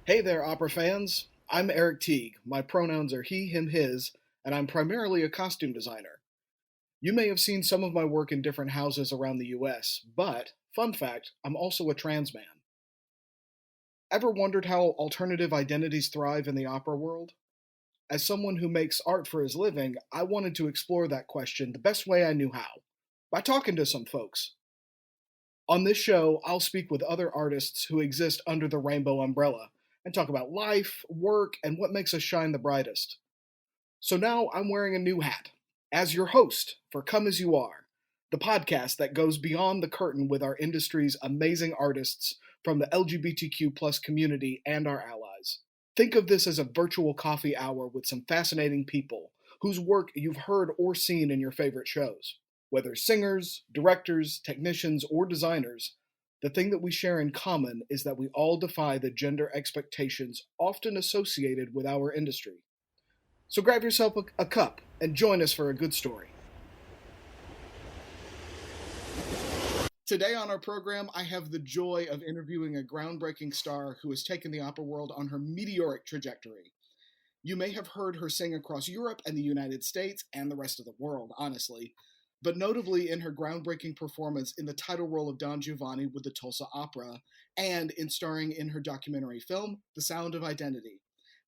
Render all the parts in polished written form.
Hey there, opera fans. I'm Eric Teague. My pronouns are he, him, his, and I'm primarily a costume designer. You may have seen some of my work in different houses around the US, but, fun fact, I'm also a trans man. Ever wondered how alternative identities thrive in the opera world? As someone who makes art for his living, I wanted to explore that question the best way I knew how by talking to some folks. On this show, I'll speak with other artists who exist under the rainbow umbrella and talk about life, work, and what makes us shine the brightest. So now I'm wearing a new hat as your host for Come As You Are, the podcast that goes beyond the curtain with our industry's amazing artists from the LGBTQ plus community and our allies. Think of this as a virtual coffee hour with some fascinating people whose work you've heard or seen in your favorite shows. Whether singers, directors, technicians, or designers, the thing that we share in common is that we all defy the gender expectations often associated with our industry. So grab yourself a cup and join us for a good story. Today on our program, I have the joy of interviewing a groundbreaking star who has taken the opera world on her meteoric trajectory. You may have heard her sing across Europe and the United States and the rest of the world, honestly, but notably in her groundbreaking performance in the title role of Don Giovanni with the Tulsa Opera and in starring in her documentary film, The Sound of Identity.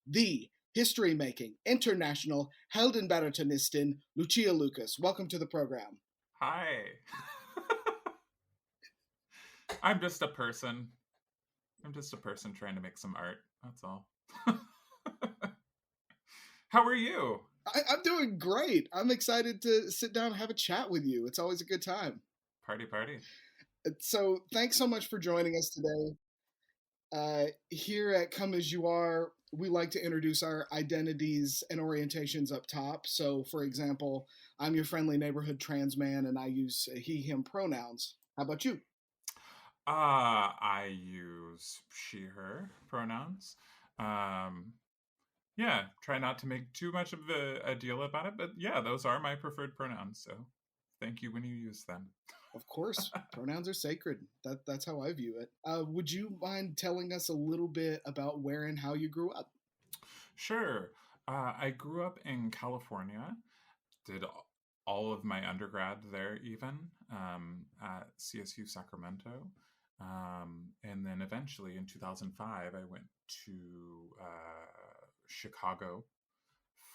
The history-making, international Heldenbaritonisten, Lucia Lucas. Welcome to the program. Hi. I'm just a person. I'm just a person trying to make some art. That's all. How are you? I'm doing great. I'm excited to sit down and have a chat with you. It's always a good time. Party, party. So thanks so much for joining us today. Here at Come As You Are, we like to introduce our identities and orientations up top. So, for example, I'm your friendly neighborhood trans man and I use he, him pronouns. How about you? I use she, her pronouns. Um, yeah, try not to make too much of a deal about it, but yeah, those are my preferred pronouns. So thank you when you use them. Of course, pronouns are sacred. That's how I view it. Would you mind telling us a little bit about where and how you grew up? Sure. I grew up in California, did all of my undergrad there, even at CSU Sacramento. And then eventually in 2005, I went to Chicago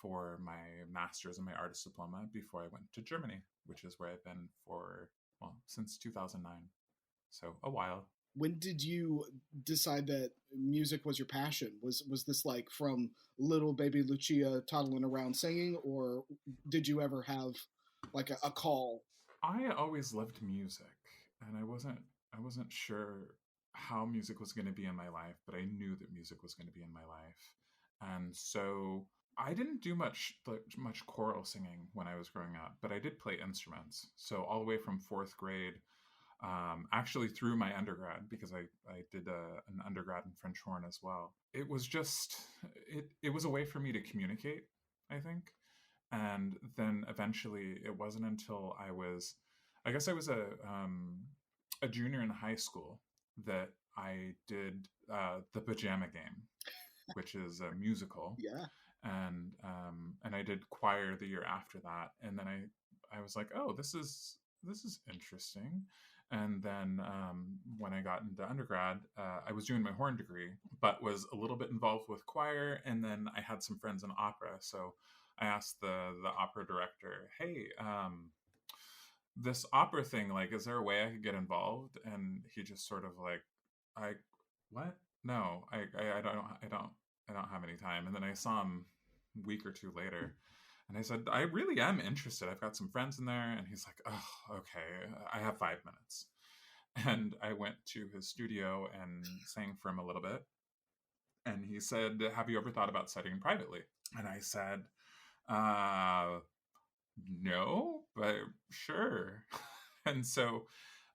for my master's and my artist diploma before I went to Germany, which is where I've been for, well, since 2009. So a while. When did you decide that music was your passion? Was this like from little baby Lucia toddling around singing, or did you ever have like a call? I always loved music, and I wasn't sure how music was going to be in my life, but I knew that music was going to be in my life. And so I didn't do much choral singing when I was growing up, but I did play instruments. So all the way from fourth grade, actually through my undergrad, because I did an undergrad in French horn as well. It was just it was a way for me to communicate, I think. And then eventually, it wasn't until I guess I was a junior in high school, that I did the Pajama Game, which is a musical, Yeah. and I did choir the year after that, and then I was like, oh, this is interesting. And then when I got into undergrad, I was doing my horn degree, but was a little bit involved with choir, and then I had some friends in opera, so I asked the opera director, "Hey, this opera thing, like, is there a way I could get involved?" And he just sort of like, "I what? No, I don't have any time." And then I saw him a week or two later, and I said, "I really am interested. I've got some friends in there." And he's like, "Oh, okay. I have 5 minutes." And I went to his studio and sang for him a little bit. And he said, "Have you ever thought about studying privately?" And I said, uh, no, but sure. And so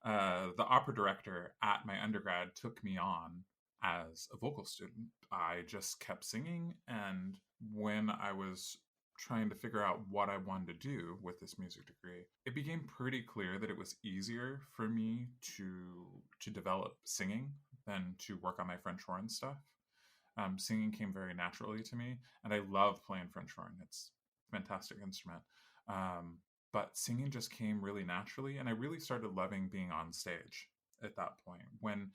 the opera director at my undergrad took me on as a vocal student. I just kept singing. And when I was trying to figure out what I wanted to do with this music degree, it became pretty clear that it was easier for me to develop singing than to work on my French horn stuff. Singing came very naturally to me, and I love playing French horn. It's a fantastic instrument. But singing just came really naturally, and I really started loving being on stage at that point. When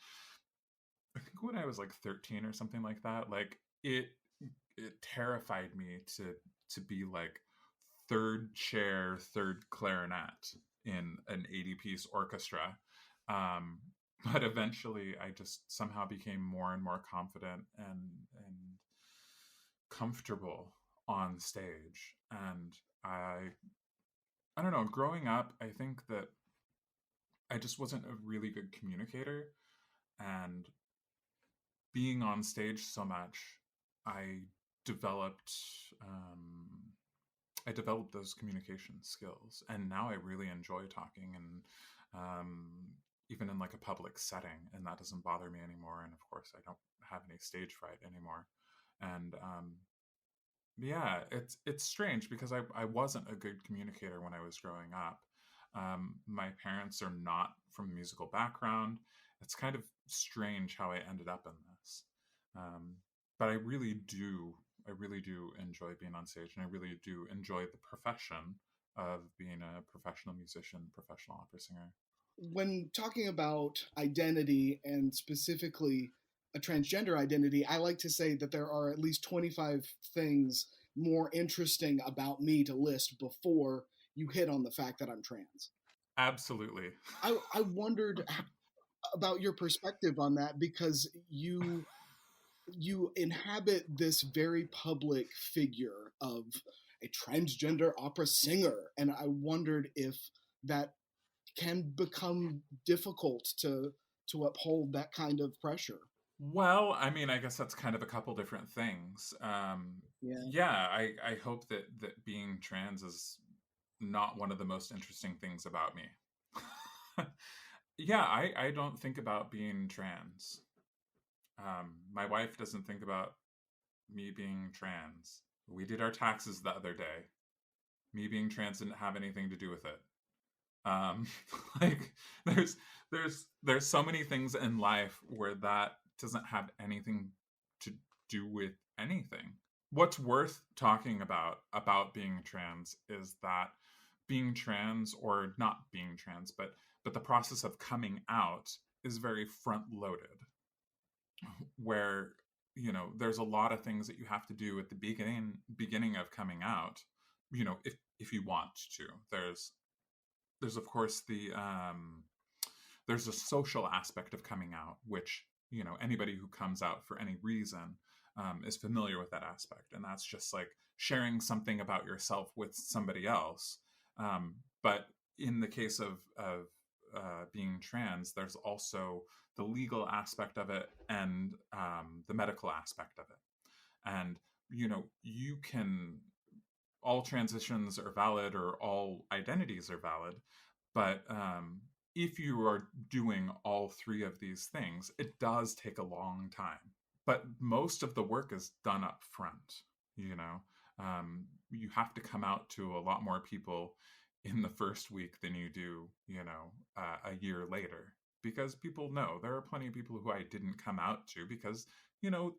I think when I was like 13 or something like that, like it terrified me to be like third chair, third clarinet in an 80-piece orchestra. Um, but eventually I just somehow became more and more confident and comfortable on stage. And I don't know, growing up, I think that I just wasn't a really good communicator, and being on stage so much, I developed um, I developed those communication skills, and now I really enjoy talking, and um, even in like a public setting, and that doesn't bother me anymore. And of course, I don't have any stage fright anymore. And yeah, it's strange because I wasn't a good communicator when I was growing up. My parents are not from a musical background. It's kind of strange how I ended up in this. Um, but I really do enjoy being on stage, and I really do enjoy the profession of being a professional musician, professional opera singer. When talking about identity and specifically a transgender identity, I like to say that there are at least 25 things more interesting about me to list before you hit on the fact that I'm trans. Absolutely. I wondered about your perspective on that because you inhabit this very public figure of a transgender opera singer, and I wondered if that can become difficult to uphold that kind of pressure. Well, I mean, I guess that's kind of a couple different things. Yeah. Yeah, I hope that being trans is not one of the most interesting things about me. Yeah, I don't think about being trans. My wife doesn't think about me being trans. We did our taxes the other day. Me being trans didn't have anything to do with it. Um, like there's there's so many things in life where that doesn't have anything to do with anything. What's worth talking about being trans is that being trans, or not being trans, but the process of coming out is very front loaded, where there's a lot of things that you have to do at the beginning of coming out, if you want to. There's of course there's a social aspect of coming out, which anybody who comes out for any reason is familiar with that aspect, and that's just like sharing something about yourself with somebody else. But in the case of being trans, there's also the legal aspect of it, and the medical aspect of it. And you can all transitions are valid, or all identities are valid, but if you are doing all three of these things, it does take a long time. But most of the work is done up front. You know, you have to come out to a lot more people in the first week than you do, a year later, because people know there are plenty of people who I didn't come out to because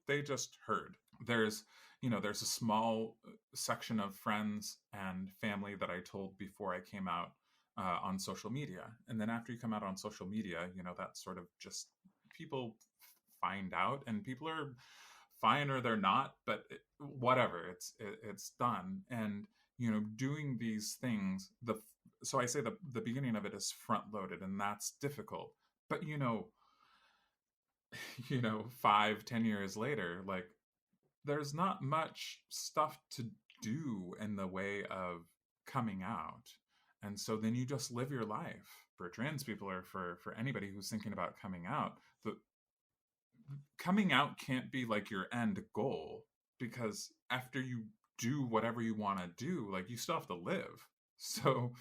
they just heard. There's a small section of friends and family that I told before I came out on social media. And then after you come out on social media, that's sort of just people find out, and people are fine or they're not, but whatever, it's done. And doing these things, so I say the beginning of it is front loaded, and that's difficult. But 5-10 years later, like, there's not much stuff to do in the way of coming out. And so then you just live your life. For trans people, or for anybody who's thinking about coming out, the coming out can't be like your end goal, because after you do whatever you want to do, like, you still have to live. So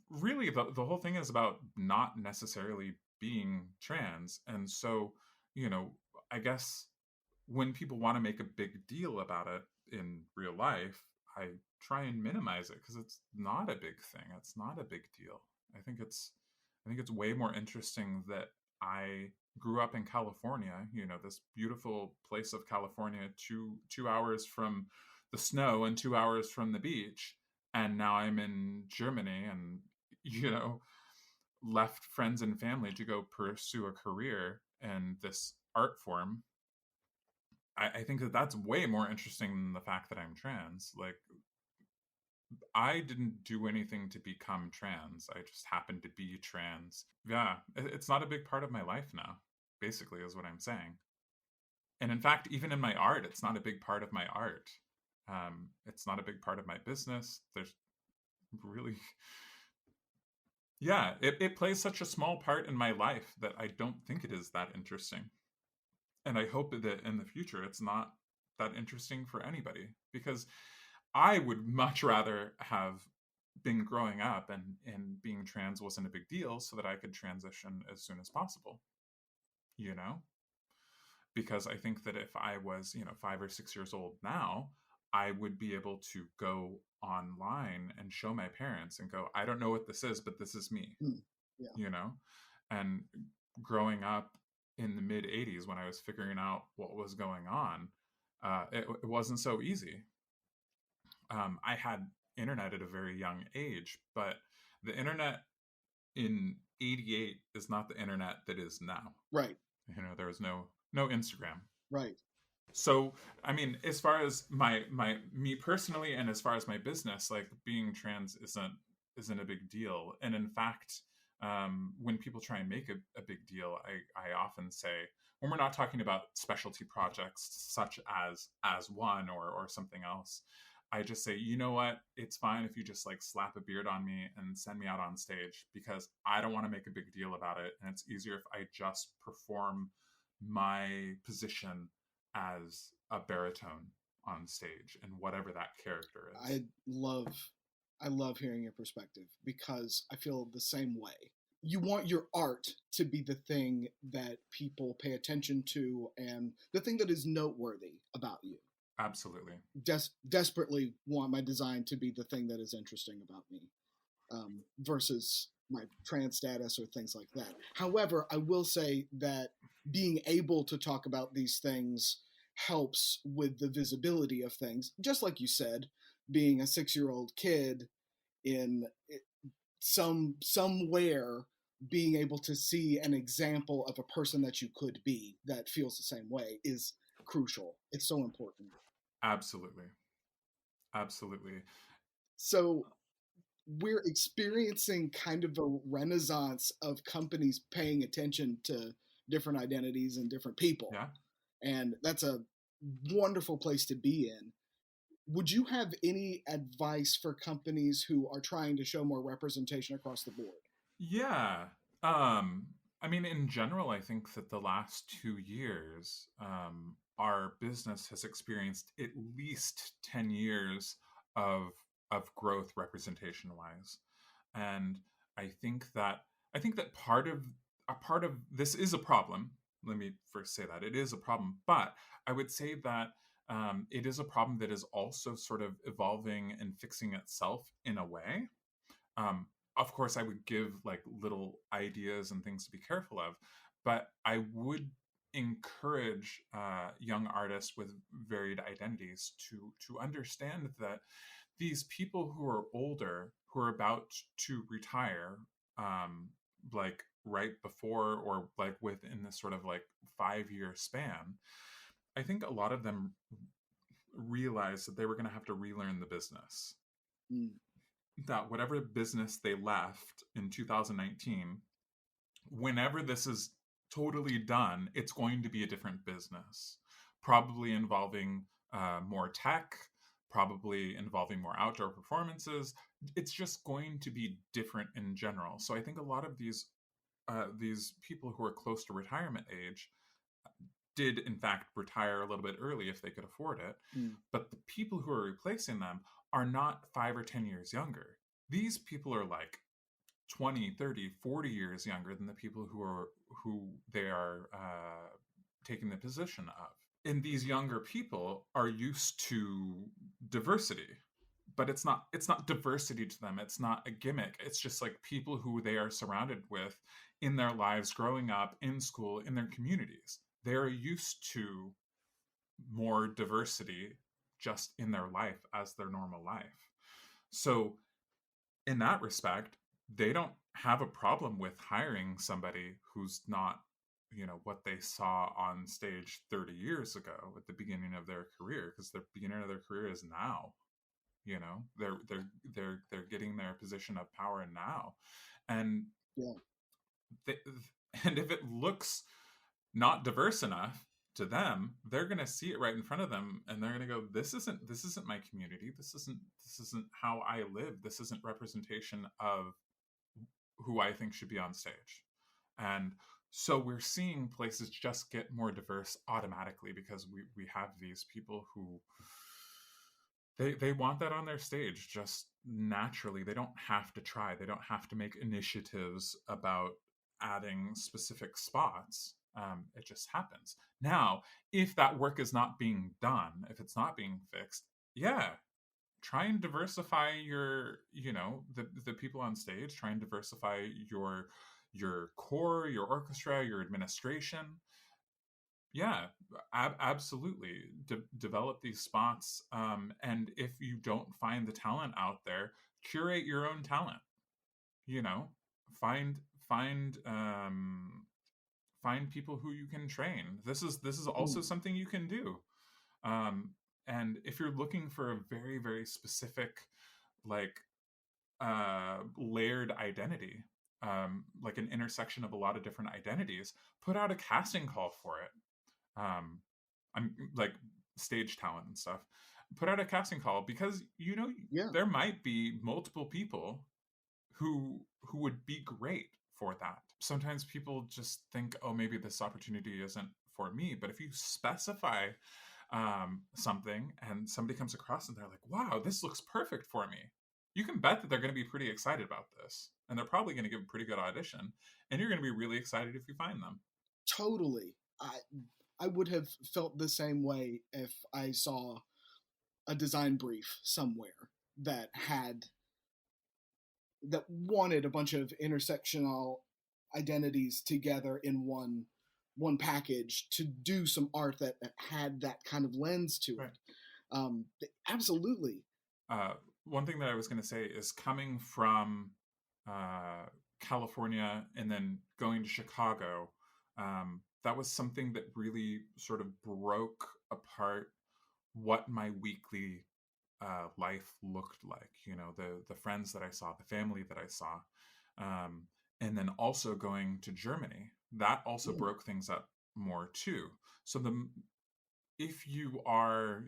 really the whole thing is about not necessarily being trans. And so I guess when people want to make a big deal about it in real life, I try and minimize it, because it's not a big thing. It's not a big deal. I think it's way more interesting that I grew up in California, this beautiful place of California, 2 hours from the snow and 2 hours from the beach. And now I'm in Germany and, you know, left friends and family to go pursue a career in this art form. I think that that's way more interesting than the fact that I'm trans. Like, I didn't do anything to become trans. I just happened to be trans. Yeah, it's not a big part of my life now, basically, is what I'm saying. And in fact, even in my art, it's not a big part of my art. It's not a big part of my business. There's really, yeah, it plays such a small part in my life that I don't think it is that interesting. And I hope that in the future it's not that interesting for anybody, because I would much rather have been growing up and being trans wasn't a big deal so that I could transition as soon as possible, you know? Because I think that if I was, 5 or 6 years old now, I would be able to go online and show my parents and go, I don't know what this is, but this is me, Yeah. you know? And growing up in the mid 80s when I was figuring out what was going on, it wasn't so easy. I had internet at a very young age, but the internet in 88 is not the internet that is now. Right. There was no Instagram. Right. So, I mean, as far as me personally, and as far as my business, like, being trans isn't a big deal. And in fact, when people try and make a big deal, I often say, when we're not talking about specialty projects such as one or something else, I just say, you know what, it's fine if you just like slap a beard on me and send me out on stage, because I don't want to make a big deal about it, and it's easier if I just perform my position as a baritone on stage and whatever that character is. I love hearing your perspective, because I feel the same way. You want your art to be the thing that people pay attention to and the thing that is noteworthy about you. Absolutely. Desperately want my design to be the thing that is interesting about me, versus my trans status or things like that. However, I will say that being able to talk about these things helps with the visibility of things. Just like you said, being a 6-year-old kid in somewhere, being able to see an example of a person that you could be that feels the same way is crucial. It's so important. Absolutely. Absolutely. So we're experiencing kind of a renaissance of companies paying attention to different identities and different people. Yeah. And that's a wonderful place to be in. Would you have any advice for companies who are trying to show more representation across the board? Yeah. I mean, in general, I think that the last 2 years, our business has experienced at least 10 years of growth representation wise. And I think that part of this is a problem. Let me first say that it is a problem, but I would say that it is a problem that is also sort of evolving and fixing itself in a way. Um, of course, I would give like little ideas and things to be careful of, but I would encourage young artists with varied identities to understand that these people who are older, who are about to retire, like right before or like within this sort of like 5 year span, I think a lot of them realized that they were going to have to relearn the business. Mm. That whatever business they left in 2019, whenever this is totally done, it's going to be a different business, probably involving more tech, probably involving more outdoor performances. It's just going to be different in general. So I think a lot of these people who are close to retirement age did in fact retire a little bit early if they could afford it. But the people who are replacing them are not 5 or 10 years younger. These people are like 20, 30, 40 years younger than the people who they are taking the position of. And these younger people are used to diversity, but it's not diversity to them. It's not a gimmick. It's just like people who they are surrounded with in their lives, growing up, in school, in their communities. They're used to more diversity just in their life as their normal life. So in that respect, they don't have a problem with hiring somebody who's not, what they saw on stage 30 years ago at the beginning of their career, because the beginning of their career is now. They're getting their position of power now. And Yeah. they, and if it looks not diverse enough to them, they're going to see it right in front of them, and they're going to go, this isn't my community. This isn't how I live. This isn't representation of who I think should be on stage. And so we're seeing places just get more diverse automatically, because we have these people who they want that on their stage just naturally. They don't have to try. They don't have to make initiatives about adding specific spots. It just happens. Now, if that work is not being done, if it's not being fixed, yeah, try and diversify the people on stage. Try and diversify your core, your orchestra, your administration. Yeah, absolutely. Develop these spots, and if you don't find the talent out there, curate your own talent. You know, find find find people who you can train. This is also Mm. something you can do. Um, and if you're looking for a very, very specific, like, layered identity, like an intersection of a lot of different identities, put out a casting call for it. I'm like stage talent and stuff. Put out a casting call, because Yeah. there might be multiple people who would be great for that. Sometimes people just think, oh, maybe this opportunity isn't for me. But if you specify something and somebody comes across and they're like, wow, this looks perfect for me, you can bet that they're going to be pretty excited about this. And they're probably going to give a pretty good audition. And you're going to be really excited if you find them. Totally. I would have felt the same way if I saw a design brief somewhere that had that wanted a bunch of intersectional identities together in one package to do some art that had that kind of lens to Right. it. Absolutely. One thing that I was going to say is, coming from California and then going to Chicago, that was something that really sort of broke apart what my weekly life looked like. The friends that I saw, the family that I saw, and then also going to Germany, that also Mm. broke things up more too. So if you are,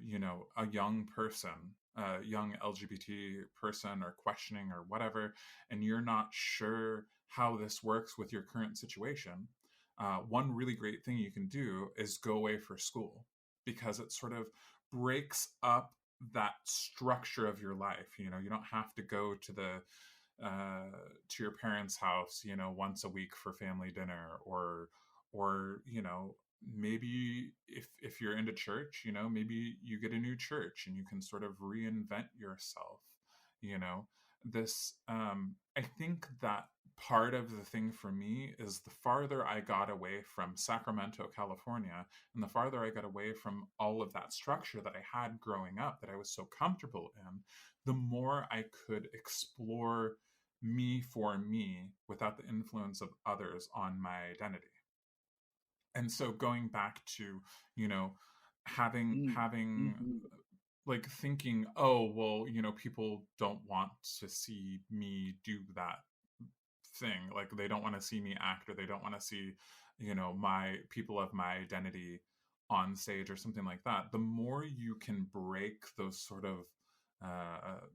a young person, a young LGBT person, or questioning or whatever, and you're not sure how this works with your current situation, one really great thing you can do is go away for school, because it sort of breaks up that structure of your life. You don't have to go to your parents' house, once a week for family dinner, or maybe if you're into church, maybe you get a new church and you can sort of reinvent yourself. you know this I think that part of the thing for me is, the farther I got away from Sacramento, California, and the farther I got away from all of that structure that I had growing up, that I was so comfortable in, the more I could explore me for me without the influence of others on my identity. And so going back to, you know Mm. having Hmm. like thinking, oh, well, people don't want to see me do that thing, like they don't want to see me act, or they don't want to see, my people of my identity on stage, or something like that. The more you can break those sort of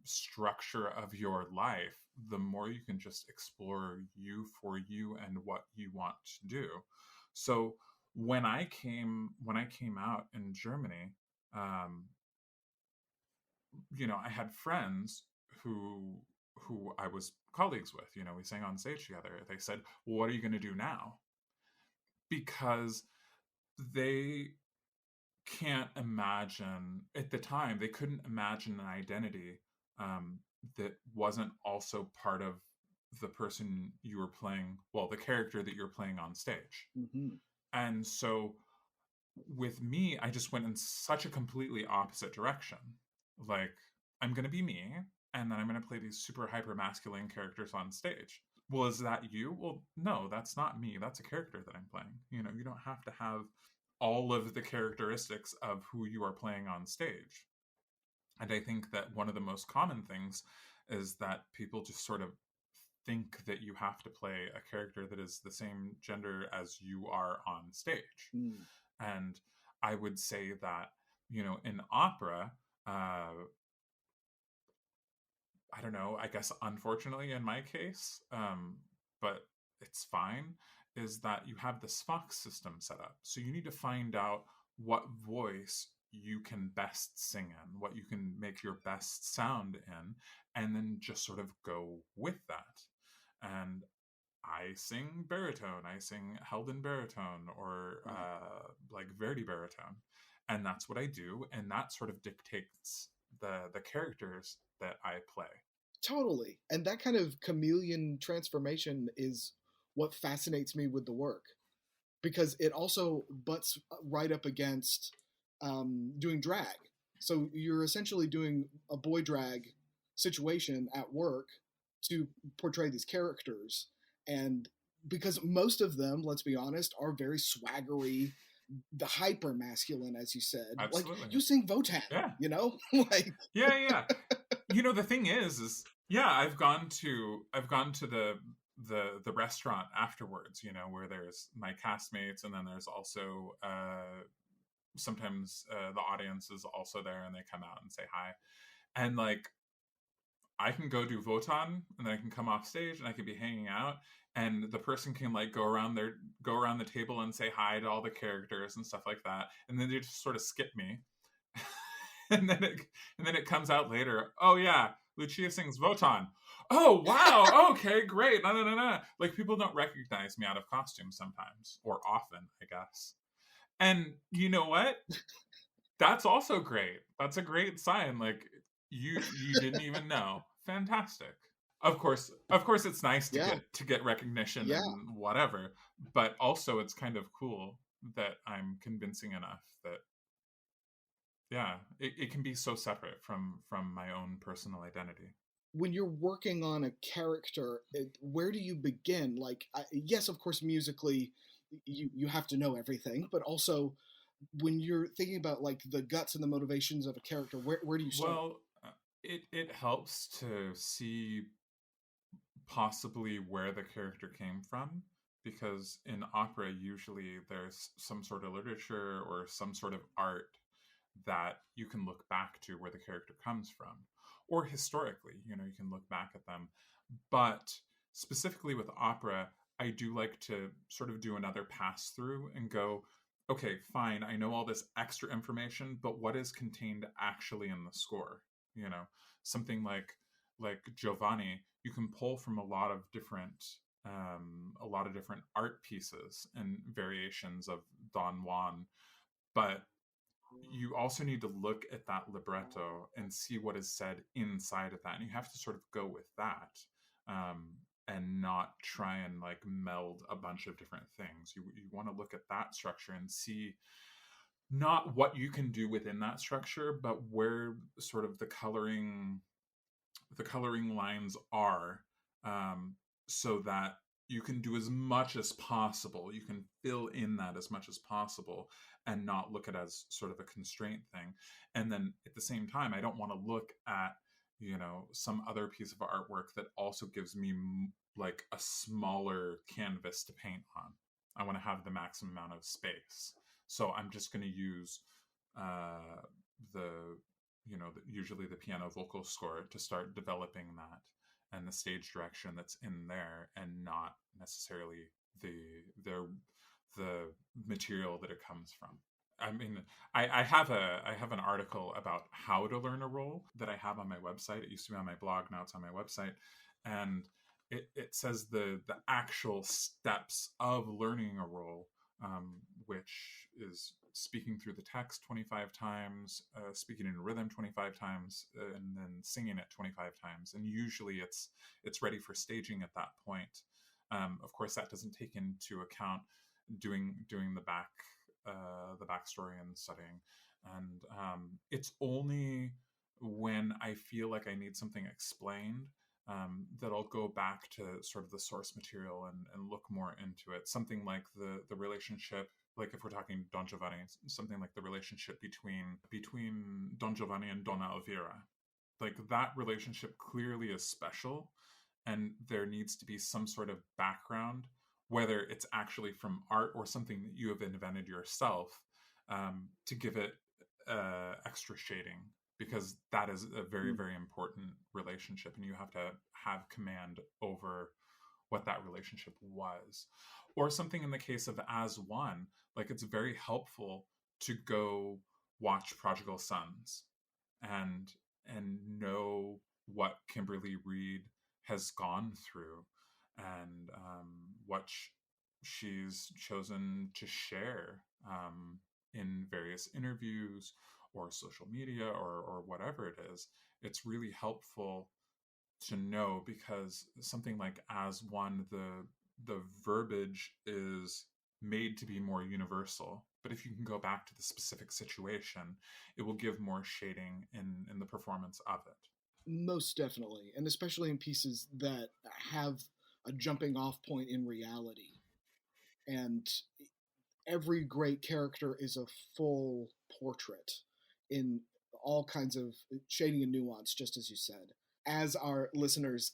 structure of your life, the more you can just explore you for you and what you want to do. So when I came out in Germany, um, I had friends who I was colleagues with. We sang on stage together. They said, well, "What are you going to do now?" Because they can't imagine, at the time, they couldn't imagine an identity that wasn't also part of the person you were playing, well, the character that you're playing on stage. Mm-hmm. And so with me, I just went in such a completely opposite direction. Like, I'm going to be me, and then I'm going to play these super hyper masculine characters on stage. Well, is that you? Well, no, that's not me. That's a character that I'm playing. You know, you don't have to have all of the characteristics of who you are playing on stage. And I think that one of the most common things is that people just sort of think that you have to play a character that is the same gender as you are on stage. Mm. And I would say that, you know, in opera, I don't know, I guess unfortunately in my case, but it's fine, is that you have this Fox system set up. So you need to find out what voice you can best sing in, what you can make your best sound in, and then just sort of go with that. And I sing baritone, I sing Heldenbariton or like Verdi baritone. And that's what I do. And that sort of dictates the characters that I play. Totally. And that kind of chameleon transformation is what fascinates me with the work, because it also butts right up against doing drag. So you're essentially doing a boy drag situation at work to portray these characters. And because most of them, let's be honest, are very swaggery, the hyper masculine, as you said. Like, Absolutely. you sing Votan, Yeah. you know? Like, Yeah. You know, the thing is yeah, I've gone to the restaurant afterwards, you know, where there's my castmates, and then there's also sometimes the audience is also there, and they come out and say hi. And like, I can go do Votan, and then I can come off stage, and I can be hanging out, and the person can like go around the table and say hi to all the characters and stuff like that, and then they just sort of skip me. and then it comes out later. Oh yeah, Lucia sings Votan. Oh wow, okay, great. No. Like, people don't recognize me out of costume sometimes, or often, I guess. And you know what? That's also great. That's a great sign. Like, you didn't even know. Fantastic. Of course it's nice to yeah, get recognition yeah. and whatever, but also it's kind of cool that I'm convincing enough that, yeah, it can be so separate from my own personal identity. When you're working on a character, where do you begin? Like, yes, of course, musically, you have to know everything, but also when you're thinking about like the guts and the motivations of a character, where do you start? Well, it helps to see possibly where the character came from, because in opera usually there's some sort of literature or some sort of art that you can look back to where the character comes from, or historically, you know, you can look back at them. But specifically with opera, I do like to sort of do another pass through and go, okay, fine, I know all this extra information, but what is contained actually in the score? You know, something like Giovanni, you can pull from a lot of different art pieces and variations of Don Juan, but you also need to look at that libretto and see what is said inside of that, and you have to sort of go with that, um, and not try and like meld a bunch of different things. You want to look at that structure and see not what you can do within that structure, but where sort of the coloring lines are, um, so that you can do as much as possible. You can fill in that as much as possible and not look at it as sort of a constraint thing. And then at the same time, I don't want to look at, you know, some other piece of artwork that also gives me like a smaller canvas to paint on. I want to have the maximum amount of space. So I'm just going to use uh, the usually the piano vocal score to start developing that, and the stage direction that's in there, and not necessarily the the the material that it comes from. I mean, I have an article about how to learn a role that I have on my website. It used to be on my blog, now it's on my website, and it says the actual steps of learning a role, which is speaking through the text 25 times, speaking in rhythm 25 times, and then singing it 25 times. And usually it's ready for staging at that point. Of course, that doesn't take into account doing the backstory and setting. And it's only when I feel like I need something explained that I'll go back to sort of the source material and look more into it. Something like the relationship, like if we're talking Don Giovanni, something like the relationship between Don Giovanni and Donna Elvira. Like that relationship clearly is special, and there needs to be some sort of background, whether it's actually from art or something that you have invented yourself, to give it extra shading, because that is a very, very important relationship, and you have to have command over what that relationship was. Or something in the case of As One, like it's very helpful to go watch Prodigal Sons and know what Kimberly Reed has gone through, and what she's chosen to share in various interviews or social media or whatever it is. It's really helpful to know, because something like As One, the verbiage is made to be more universal, but if you can go back to the specific situation, it will give more shading in the performance of it. Most definitely, and especially in pieces that have a jumping off point in reality. And every great character is a full portrait in all kinds of shading and nuance, just as you said. As our listeners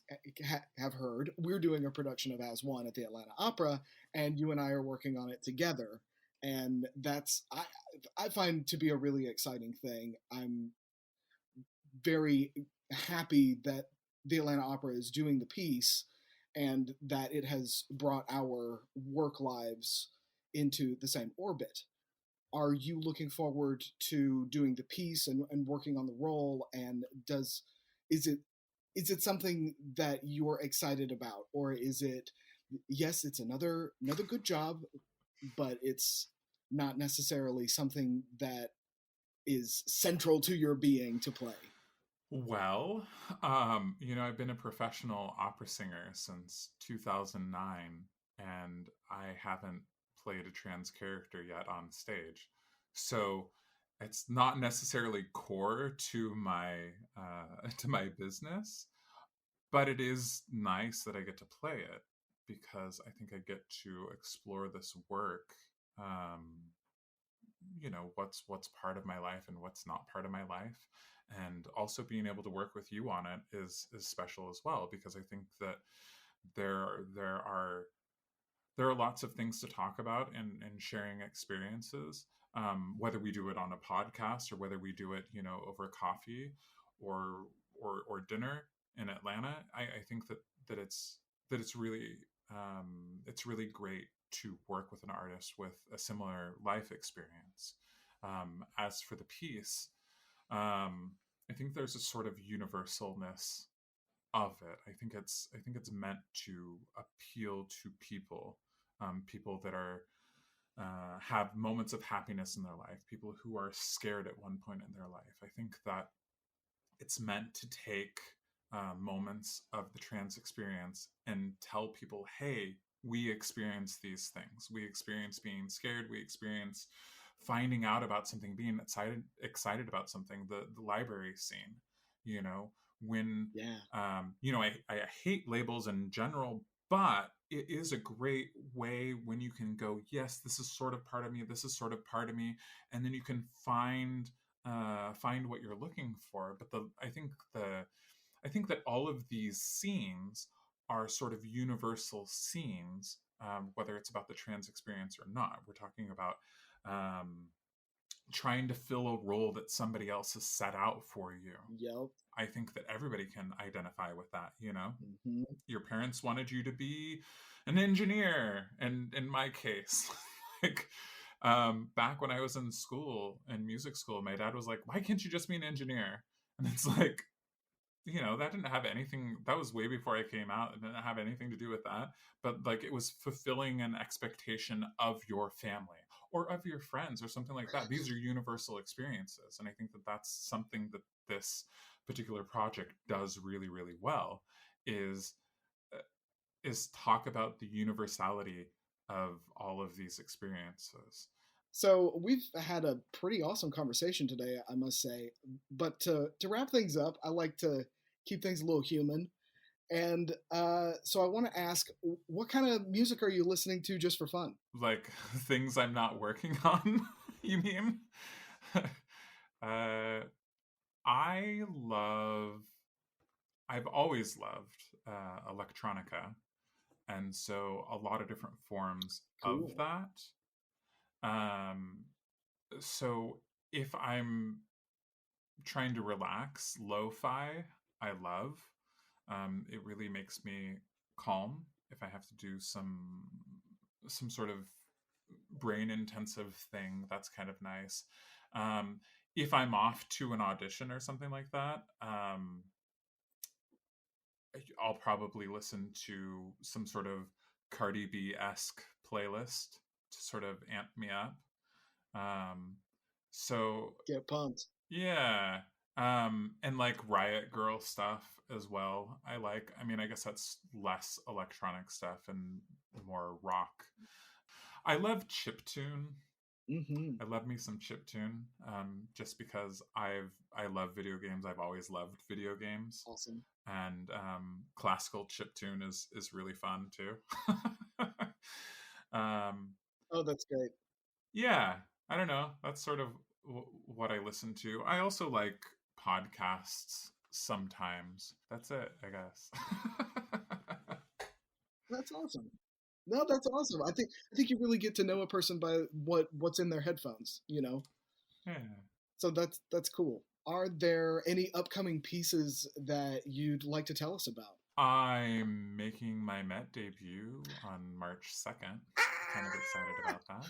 have heard, we're doing a production of As One at the Atlanta Opera, and you and I are working on it together. And that's, I find to be a really exciting thing. I'm very happy that the Atlanta Opera is doing the piece and that it has brought our work lives into the same orbit. Are you looking forward to doing the piece and working on the role? And is it something that you're excited about, or is it, yes, it's another good job, but it's not necessarily something that is central to your being to play? Well, I've been a professional opera singer since 2009, and I haven't played a trans character yet on stage. So it's not necessarily core to my to my business, but it is nice that I get to play it, because I think I get to explore this work. What's part of my life and what's not part of my life, and also being able to work with you on it is special as well, because I think that there are lots of things to talk about and sharing experiences, whether we do it on a podcast or whether we do it over coffee or dinner in Atlanta. I think that it's really it's really great to work with an artist with a similar life experience. As for the piece, I think there's a sort of universalness of it. I think it's meant to appeal to people, people that are have moments of happiness in their life, people who are scared at one point in their life. I think that it's meant to take moments of the trans experience and tell people, hey, we experience these things. We experience being scared. We experience finding out about something, being excited about something. The library scene, when Yeah. I hate labels in general, but it is a great way when you can go, yes, this is sort of part of me. This is sort of part of me, and then you can find what you're looking for. But I think that all of these scenes are sort of universal scenes, whether it's about the trans experience or not. We're talking about trying to fill a role that somebody else has set out for you. Yep. I think that everybody can identify with that. Mm-hmm. Your parents wanted you to be an engineer, and in my case, like back when I was in school, in music school, my dad was like, why can't you just be an engineer? And it's like, that didn't have anything, that was way before I came out. It didn't have anything to do with that, but like it was fulfilling an expectation of your family. or of your friends or something like that. These are universal experiences. And I think that that's something that this particular project does really, really well, is talk about the universality of all of these experiences. So we've had a pretty awesome conversation today, I must say. But to wrap things up, I like to keep things a little human. And so I want to ask, what kind of music are you listening to just for fun? Like things I'm not working on, you mean? I love, I've always loved electronica. And so a lot of different forms of Cool. that. Um, so if I'm trying to relax, lo-fi, I love. It really makes me calm if I have to do some sort of brain intensive thing. That's kind of nice. If I'm off to an audition or something like that, I'll probably listen to some sort of Cardi B-esque playlist to sort of amp me up. So Get pumped. yeah. And like Riot Girl stuff as well. I mean, I guess that's less electronic stuff and more rock. I love chiptune. Mm-hmm. I love me some chiptune. Just because I love video games. I've always loved video games. Awesome. And classical chiptune is really fun too. Oh, that's great. Yeah, I don't know. That's sort of what I listen to. I also like podcasts sometimes. That's it, I guess. That's awesome. No, that's awesome. I think you really get to know a person by what's in their headphones, you know. Yeah. So that's cool. Are there any upcoming pieces that you'd like to tell us about? I'm making my Met debut on March 2nd. Kind of excited about that.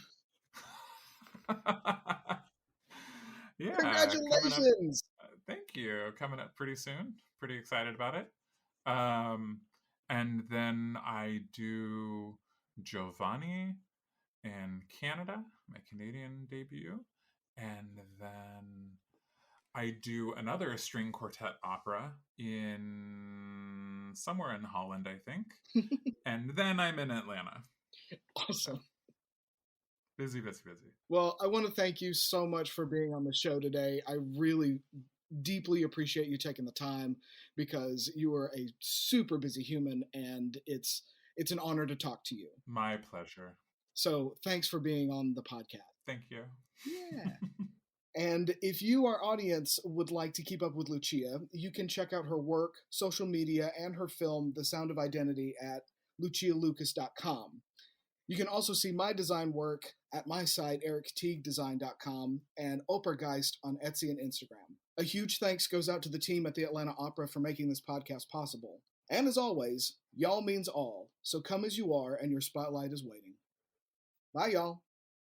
Yeah, coming up. Congratulations! Thank you. Coming up pretty soon. Pretty excited about it. Um, and then I do Giovanni in Canada, my Canadian debut. And then I do another string quartet opera in somewhere in Holland, I think. And then I'm in Atlanta. So Awesome. busy, busy, busy. Well, I want to thank you so much for being on the show today. I really deeply appreciate you taking the time because you are a super busy human and it's an honor to talk to you. My pleasure. So, thanks for being on the podcast. Thank you. Yeah. And if you, our audience, would like to keep up with Lucia, you can check out her work, social media, and her film, The Sound of Identity, at lucialucas.com. You can also see my design work at my site, ericteaguedesign.com, and Opergeist on Etsy and Instagram. A huge thanks goes out to the team at the Atlanta Opera for making this podcast possible. And as always, y'all means all, so come as you are and your spotlight is waiting. Bye, y'all.